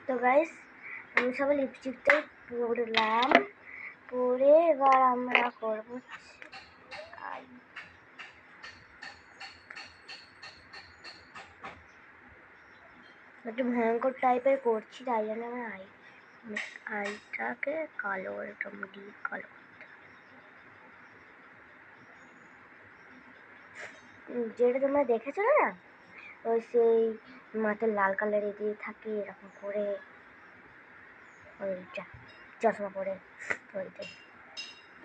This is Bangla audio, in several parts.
তো গাইস আমি সব লিপস্টিকটাই পরলাম, পরে এবার আমরা করবো একটু ভয়ঙ্কর টাইপের করছি, তাই জন্য আমি আইটাকে কালো একদম ডিপ কালো যেটা তোমরা দেখেছো না, ওই সেই মাথায় লাল কালারের দিয়ে থাকে এরকম করে, ওইটা চশমা পরে ওইটাই।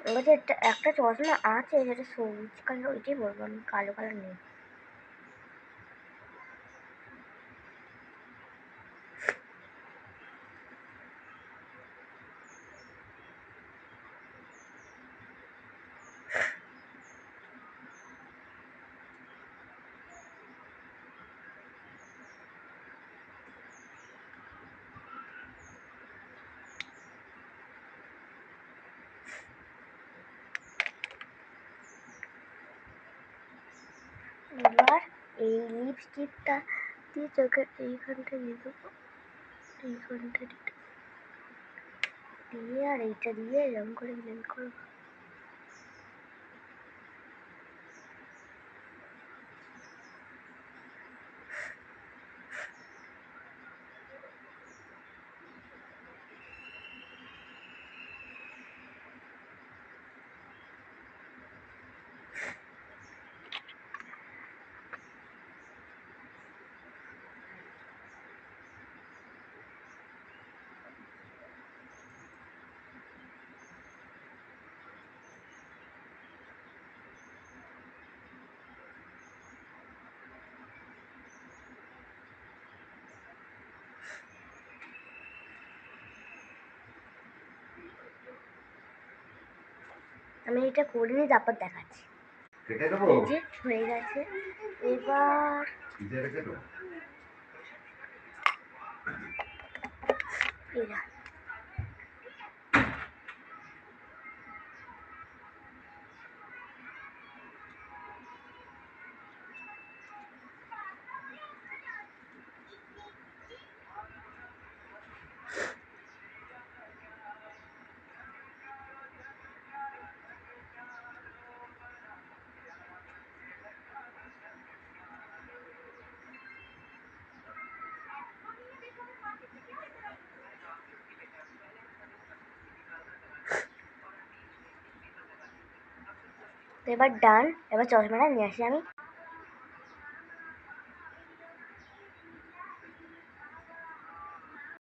ওর কাছে একটা চশমা আছে যেটা সবুজ কালার, ওইটাই বলবো আমি, কালো কালার নেই। এবার এই লিপস্টিকটা দিয়ে চোখের এইখানটা দিয়ে দেবো, এইখানটা দিয়ে আর এইটা দিয়ে এরকম করে ব্লেন্ড করবো। আমি এটা করে নিই, তারপর দেখাচ্ছি। এই যে হয়ে গেছে, এবার এরা তো এবার ডান। এবার চশমাটা নিয়ে আসি আমি।